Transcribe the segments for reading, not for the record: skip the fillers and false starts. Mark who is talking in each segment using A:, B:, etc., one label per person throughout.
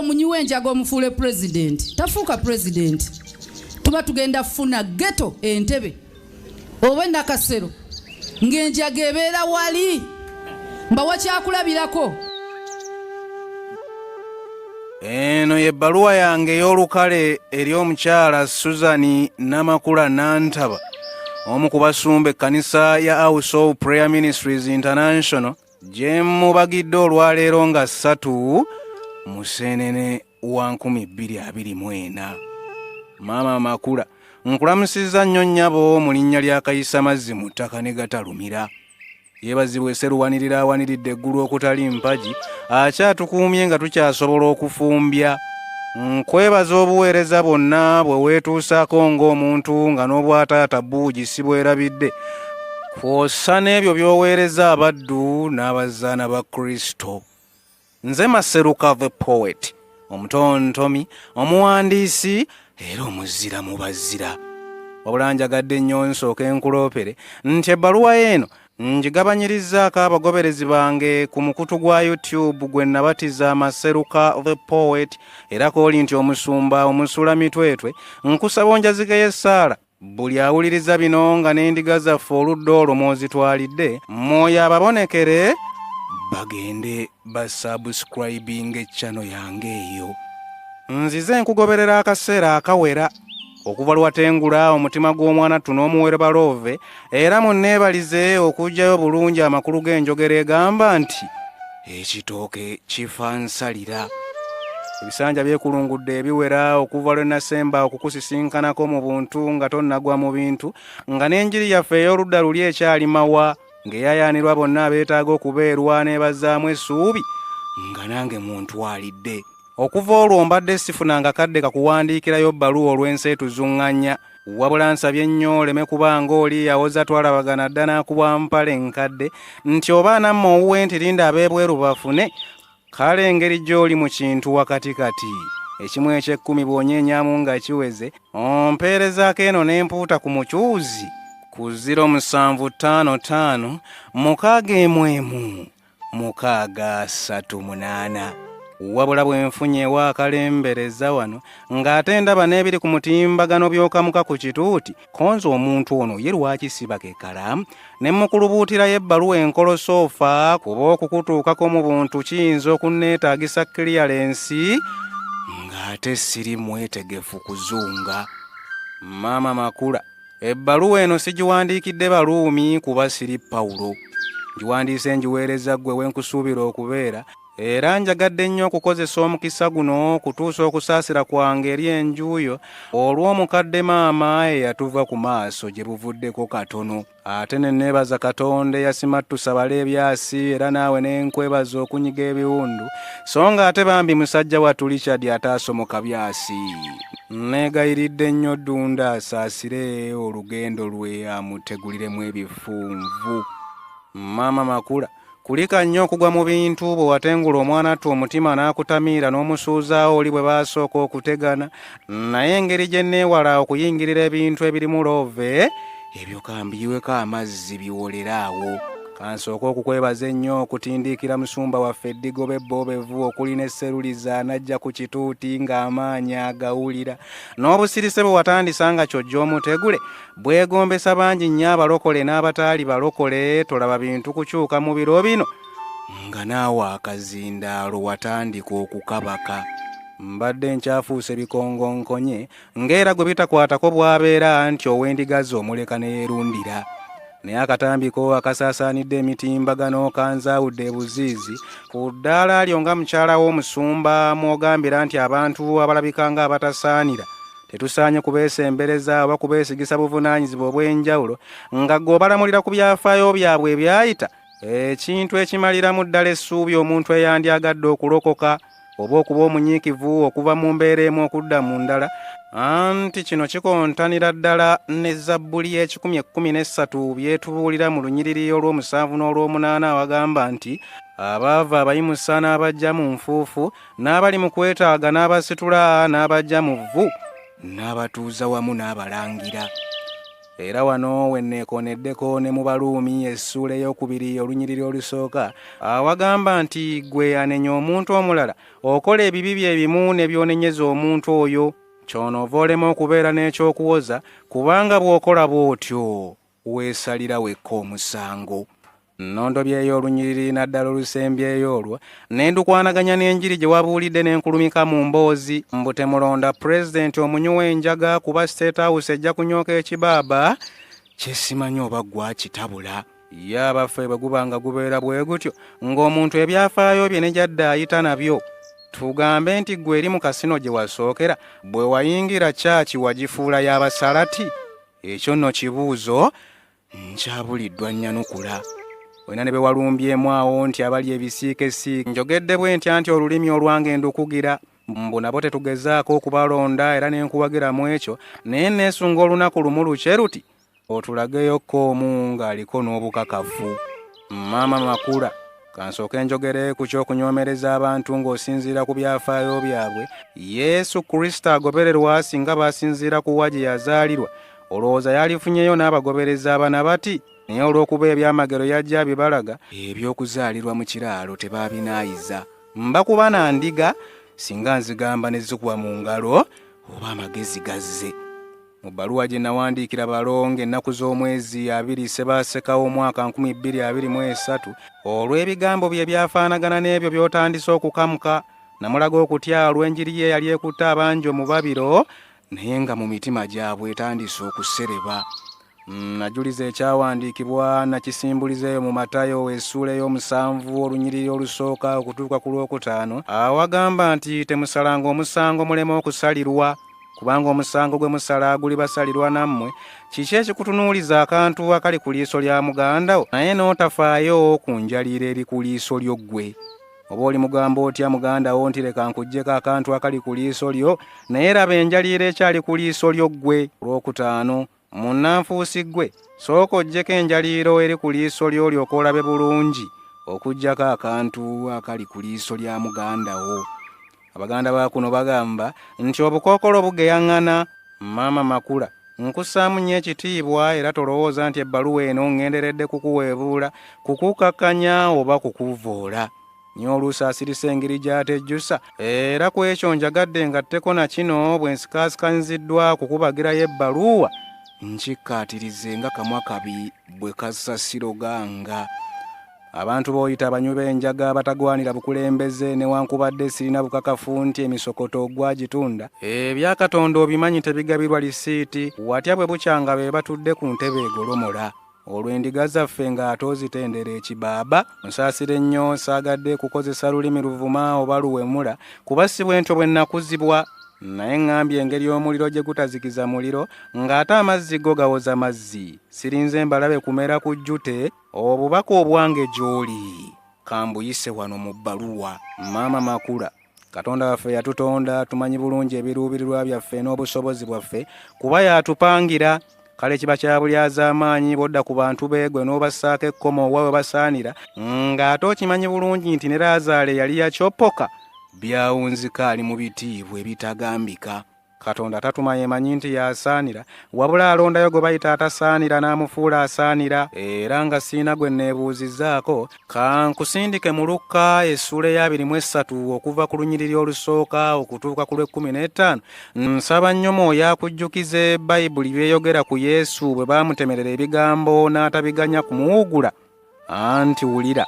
A: omunyiwa enjaga omufuule president tafuuka president tuba tugenda funa ghetto Entebbe oba Nakasero ng'enjaga ebeera wali mbawa kyakulabirako.
B: Eno y'ebbaluwa yange ey'olukale eri omukyala Suzan Makula Nantaba omu ku basumba ekkanisa ya House of Prayer Ministries International gye mubagidde olwaleero nga 3 Museenene wa 2024. Maama Makula nkulamusizza nnyo nnyabo mu linnya lya Kayisa Mazzi mu ttaka ne gatalumira. Yeebazibwe Sseruwanirira awaniridde eggulu okutali mpagi akyatukuumye nga tukyasobola okufumbya. Nkwebaza obuweereza bwonna bwe weetuusaako ng'omuntu nga n'obwataata buugi si bwerabidde kwosa n'ebyo by'oweereza abaddu n'abazaana ba Kristo. Nze Maseruka the poet, omutontomi, omuwandiisi era omuzira mu bazira. Wabula njagadde nnyo nsooke nkuloopere nti ebbaluwa eno njigabanyirizaako abagoberezi bange ku mukutu gwa YouTube gwe nabatiza Maseruka the poet era kooli nti omusumba omusula mitwetwe nkusaba onjazike y'essaala buli awuliriza bino nga n'endiga zaffe oludda olwo mwozitwalidde mwoyo ababonekere bagende basubscribing echannel yange eyo. Nzize nkugoberera akaseera akawera okuva lwatengula omutima gw'omwana tun'omuwere balove era munneebalize okujjayo bulungi amakulu g'enjogera egamba nti ekitooke kifa nsalira. Ebisanja byekulungudde ebiwera okuva lwe nasemba okukusisinkanako mu buntu nga tonnagwa mu bintu nga n'enjiri yaffe ey'oludda luli ekyali mawa ng'eyayaanirwa bonna abeetaaga okubeerwa n'ebazaamu essuubi nga nange muntwalidde. Okuva olwo mbadde sifunanga kadde kakuwandiikirayo bbaluwa olw'enseetuzuŋŋanya wabula nsabye nnyo oleme kubanga oli yawoza twalabagana dda n'akuba mpale nkadde nti oba namma owuwe nti linda ab'ebweru bafune kale engeri gy'oli mu kintu wakatikati ekimu eky'ekkumi bw'onyeenyamu nga kiweze ompeerezaako eno n'empuuta ku mukyuzi ku 0755 611 638. Wabula bwe nfunye ewa akalembereza wano ng'ate ndaba n'ebiri ku mutimbagano by'okamuka ku kituuti konza omuntu ono ye lwaki sibake kalamu ne mukulubuutirayo ebbaluwa enkolosoofa kuba okukutuukako mu buntu kiyinza okunneetaagisa clearance ng'ate siri mwetegefu kuzunga. Maama Makula ebbaluwa eno sigiwandiikidde Baluumi kuba siri Pawulo, ngiwandiise ngiweereza ggwe wenkusuubira okubeera era njagadde nnyo okukozesa omukisa guno kutuusa okusaasira kwange eri enjuuyo olw'omukadde maama eyatuva ku maaso gye buvuddeko katono. Ate ne neebaza Katonda eyasimattusa bala ebyasi era naawe n'enkwebaza okunyiga ebiwundu so nga ate bambi musajja wattu Richard ataasomoka byasi. Neegayiridde nnyo Ddunda asaasire olugendo lwe amuteguliremu ebifunvu. Maama Makula kulika nnyo okugwa mu bintu bwe watengula omwana attu omutima n'akutamiira n'omusuuzaawo oli bwe baasooka okutegana naye engeri gye neewala okuyingirira ebintu ebirimu loove ebyo kambiyiweko amazzi biwoleraawo. Kansooka okukwebaza ennyo okutindiikira musumba waffe Eddigobe Boobevu okuli ne Sseruliza anajja ku kituuti ng'amaanyi agawulira n'obusirise bwe watandisa nga kyojja omutegule bwegombesa bangi nnyo abalokole n'abataali balokole tolaba bintu kukyuka mu biro bino nga naawe akazindaalo watandika okukabaka. Mbadde nkyafuuse bikongonkonye ng'era gwe bitakwatako bwabeera nti ow'endiga ze omuleka ne yeerundira. Naye akatambiko akasaasaanidde emitimbagano kanzaawudde ebuziizi ku ddaala lyo nga mukyala w'omusumba mw'ogambira nti abantu abalabika nga abatasaanira tetusaanye kubeesembereza oba kubeesigisa buvunaanyizibwa obw'enjawulo nga ggwe obalamulira ku byafaayo byabwe ebyayita ekintu ekimaliramu ddala essuubi omuntu eyandyagadde okulokoka oba okuba omunyiikivu okuva mu mbeera emu okudda mu ndala. Anti kino kikontanira ddala ne Zabbuli y'E13 byetubuulira mu lunyiriri olw'omusanvu n'olw'omunaana awagamba nti abaava abayimusa n'abajja mu nfuufu n'abali mu kwetaaga n'abasitula n'abajja mu vvu n'abatuuza wamu n'abalangira. era wano wenneekoneddeko ne mu Baluumi essuula ey'okubiri olunyiriri olusooka awagamba nti gwe anenya omuntu omulala okola ebibi bye ebimu ne byonenyeza omuntu oyo ky'onoova olema okubeera n'ekyokuwoza kubanga bw'okola bw'otyo weesalira wekka omusango. Nnondo byeyo olunyiriri naddala olusembyeyo olwo ne ndukwanaganya n'enjiri gye wabuulidde n'enkulumika mu mboozi mbu temulonda pulezidenti omunyuwa enjaga kuba State House ejja kunyooka ekibaaba kyesimanyi oba gwakitabula. Ye abaffe bwe guba nga gubeera bwe gutyo ng'omuntu ebyafaayo bye ne gyadda ayita nabyo tugambe nti gwe eri mu kasino gye wasookera bwe wayingira caaki wagifuula y'abasalati. Ekyo nno kibuuzo nkyabuliddwa nnyanukula. Wena ne be walumbyemu awo nti abali ebisiikesiike njogedde bwe ntya nti olulimi olwange ndukugira mbu nabo tetugezaako okubalonda era n'enkuwagira mu ekyo naye neesunga olunaku lumu lukye luti otulageyokko omu ng'aliko n'obukakafu. Maama Makula kansooke njogere ku ky'okunyoomereza abantu ng'osinziira ku byafaayo byabwe. Yesu Kristo agobererwa singa baasinziira ku wa gye yazaalirwa olowooza yalifunyeyo n'abagobereza abana bati? Naye olw'okuba ebyamagero yajja bibalaga eby'okuzaalirwa mu kiraalo tebaabinaayiza. Mba kuba na ndiga singa nzigamba ne zigwa mu ngalo oba amagezi gazze. Mu bbaluwa gye nawandiikira balongo ennaku z'omwezi 2 Ssebaasekawo omwaka 2023 olw'ebigambo bye byafaanagana n'ebyo by'otandise okukamuka namulaga okutya olw'enjiri ye yali ekutte abangi mu babiro naye nga mu mitima gyabwe etandise okusereba. Najuliza ekyawandiikibwa nakisimbulizeeyo mu Matayo essuula ey'omusanvu olunyiriri olusooka okutuuka ku lwokutaano awagamba nti temusalanga omusango muleme okusalirwa kubanga omusango gwe musala guli basalirwa nammwe. Kiki ekikutunuuliza akantu akali ku liiso lya muganda wo naye n'otafaayo ku njaliira eri ku liiso lyo ggwe? Oba oli mugamba otya muganda wo nti leka nkuggyeko akantu akali ku liiso lyo naye raba enjaliira ekyali ku liiso lyo ggwe. Olwokutaano munnanfuusi ggwe sooka oggyeko enjaliiro eri ku liiso lyo olyoke olabe bulungi okuggyako akantu akali ku liiso lya muganda wo. Abaganda ba kuno bagamba nti obukookolo bugeyaŋŋana. Maama Makula nkussaamu nnyo ekitiibwa era tolowooza nti ebbaluwa eno ŋŋenderedde kukuweebuula kukukakkanya oba kukuvoola. Nnyo oluusi asirisa engeri gy'atejjusa era ku ekyo njagadde ngatteko na kino bwe nsikaasikaniziddwa kukubagirayo ebbaluwa nkikkaatirize nga Kamwa Kabi bwe Kassa Ssiroganga. Abantu b'oyita abanywi b'enjaga batagwanira bukulembeze newankubadde sirina bukakafu nti emisokoto gwagitunda ebya Katonda obimanyi tebigabirwa lisiiti watya bwe bukyanga be batudde ku ntebe egolomola. Olw'endiga zaffe ng'ate ozitendera ekibaaba nsaasire nnyo saagadde kukozesa lulimi luvuma oba luwemula kuba si bwentyo bwe nnakuzibwa naye ŋŋambye engeri omuliro gye gutazikiza muliro ng'ate amazzi go gawoza mazzi. Sirinze mbalabe kumera ku jjute obubaka obwange gy'oli kambuyise wano mu bbaluwa. Maama Makula Katonda waffe yatutonda tumanyi bulungi ebiruubirirwa byaffe n'obusobozi bwaffe kuba yatupangira. Kale kiba kya bulyaza amaanyi bodda ku bantu beegwe n'obassaako ekkomo owa we basaanira ng'ate okimanyi bulungi nti ne Laazaalo yali yakyopoka byawunzika ali mu bitiibwa ebitagambika. Katonda tatuma yemanyi nti yasaanira wabula alondayo gwe bayita atasaanira n'amufuula asaanira. Era nga siina gwe neebuuzizzaako kankusindike mu Lukka essuula eya 23 okuva ku lunyiriri olusooka okutuuka ku lw'15. Nsaba nnyo Mwoyo akujjukize Bayibuli byeyogera ku Yesu bwe baamutemerera ebigambo n'atabiganya kumuwugula anti wulira.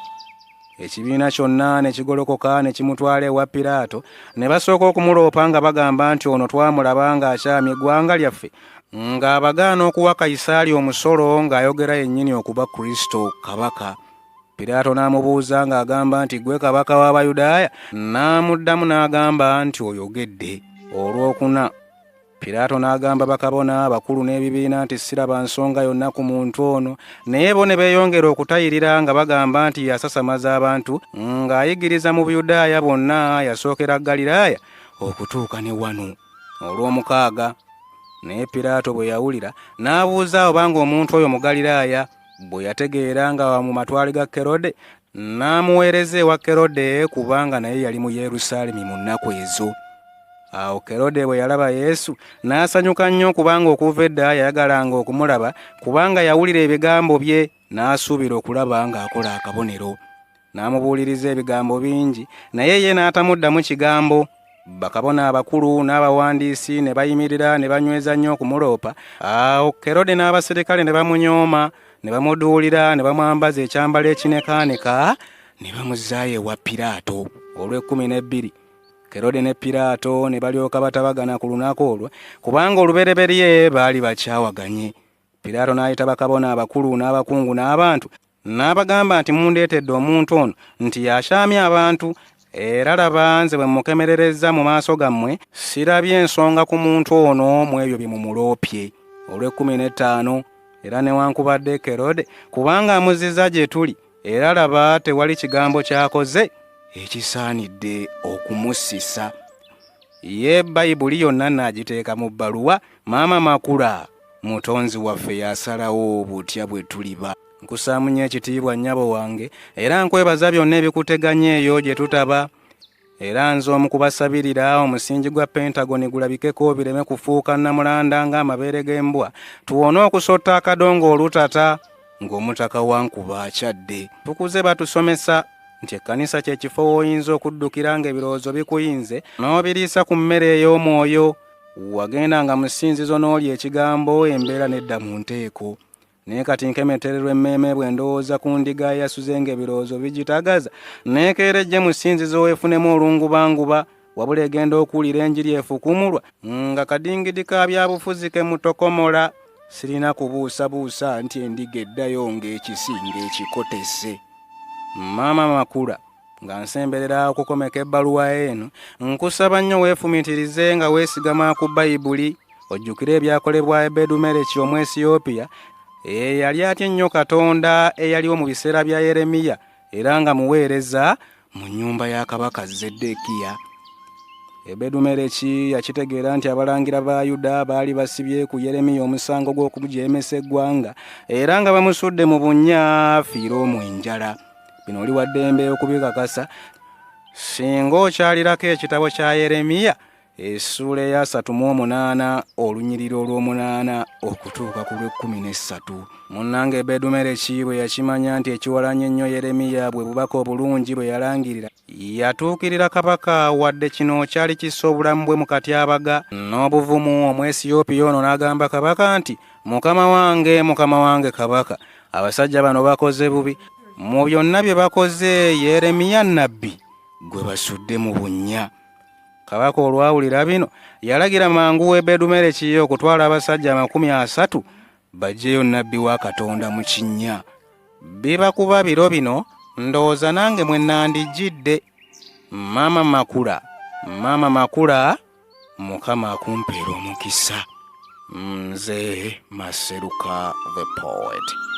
B: Ekibiina kyonna ne kigolokoka ne kimutwala ewa Piraato ne basooka okumuloopa nga bagamba nti ono twamulaba ng'akyamye eggwanga lyaffe ng'abagaana okuwa Kayisaali omusolo ng'ayogera yennyini okuba Kristo kabaka. Piraato n'amubuuza ng'agamba nti gwe kabaka w'Abayudaaya? N'amuddamu n'agamba nti oyogedde. Olwokuna Piraato n'agamba bakabona abakulu n'ebibiina nti siraba nsonga yonna ku muntu ono naye bo ne beeyongera okutayirira nga bagamba nti yasasamaza abantu ng'ayigiriza mu Buyudaaya bonna yasookera Galiraaya okutuuka ne wano. Olw'omukaaga naye Piraato bwe yawulira n'abuuza obanga omuntu oyo mu Galiraaya. Bwe yategeera nga mu matwale ga Kerode n'amuweereza ewa Kerode kubanga naye yali mu Yerusaalemi mu nnaku ezo. Awo Kerode bwe yalaba Yesu n'asanyuka nnyo kubanga okuva edda yayagalanga okumulaba kubanga yawulira ebigambo bye n'asuubira okulaba ng'akola akabonero. N'amubuuliriza ebigambo bingi naye ye n'atamuddamu kigambo. Bakabona abakulu n'abawandiisi ne bayimirira ne banyweza nnyo okumuloopa. Awo Kerode n'abaserikale ne bamunyooma ne bamuduulira ne bamwambaza ekyambalo ekinekaaneka ne bamuzzaayo ewa Piraato. Olw'Ekumi Kerode ne Piraato ne balyoka batabagana ku lunaku olwo kubanga olubereberye baali bakyawaganye. Piraato n'ayita bakabona abakulu n'abakungu n'abantu n'abagamba nti mundeetedde omuntu ono nti yashaamye abantu, era laba nze bwe mukemerereza mu maaso gammwe sirabye ensonga ku muntu ono mu ebyo bye mumuloopye. Olw'Ekumi era newankubadde Kerode kubanga amuzizza gye tuli, era laba tewali kigambo kyakoze ekisaanidde okumusisa. Ye Bayibuli yonna n'agiteeka mu bbaluwa. Maama Makula mutonzi waffe yasalawo obutya bwe tuliba. Nkusaamu nnyo ekitiibwa nnyabo wange era nkwebaza byonna ebikuteganya eyo gye tutaba. Era nze omu kubasabirira omusingi gwa Pentagon gulabikeko bireme kufuuka nnamulanda ng'amabeere g'embwa, tuwone okusotta akadongo olutata ng'omutaka wankuba akyadde. Tukuze batusomesa nti ekkanisa kye kifo w'oyinza okuddukira ng'ebirowoozo bikuyinze n'obiriisa ku mmere ey'omwoyo. Wagenda nga musinzizo n'olya ekigambo embeera nedda mu nteeko. Naye kati nkemetererwa emmeeme bwe ndowooza ku ndiga eyasuze ng'ebirowoozo bigitagaza neekeerejje mu ssinzizo weefunemu olungubanguba wabula egenda okuwulira enjiri efukumulwa nga kadingidi ka byabufuzi ke mutokomola. Sirina kubuusabuusa nti endiga eddayo ng'ekisinga ekikotese. Maama Makula nga nsemberera okukomeka ebbaluwa eno, nkusaba nnyo weefumitirize nga weesigama ku Bayibuli, ojjukire ebyakolebwa Ebbedumereki Omwesiyopya eyali atya ennyo Katonda eyaliwo mu biseera bya Yeremiya era nga muweereza mu nnyumba ya kabaka Zeddekiya. Ebbedumereki yakitegeera nti abalangira ba Yuda baali basibye ku Yeremiya omusango gw'okujeemesa eggwanga era nga bamusudde mu bunnya afiira omwenjala. Bino oli waddembe okubikakasa singa okyalirako ekitabo kya Yeremiya essuula eya 38 olunyiriro olw'omunaana okutuuka ku lw'Ekumi. Munnange Ebbedumereki bwe yakimanya nti ekiwalanye ennyo Yeremiya bwe bubaka obulungi bwe yalangirira, yatuukirira kabaka wadde kino kyali kissa obulamu bwe mu katyabaga n'obuvumu. Omwesiyopya ono n'agamba kabaka nti mukama wange kabaka, abasajja bano bakoze bubi. Mu byonna bye bakoze Yeremiya nnabbi gwe basudde mu bunnya. Kabaka olwawulira bino yalagira mangu Ebbedumereki okutwala abasajja 30 bajjeyo nnabbi wa Katonda mu kinnya. Biba kuba biro bino ndowooza nange mwe nandijjidde. Maama Makula, Mukama akumpeera omukisa. Nze Maseruka the Poet.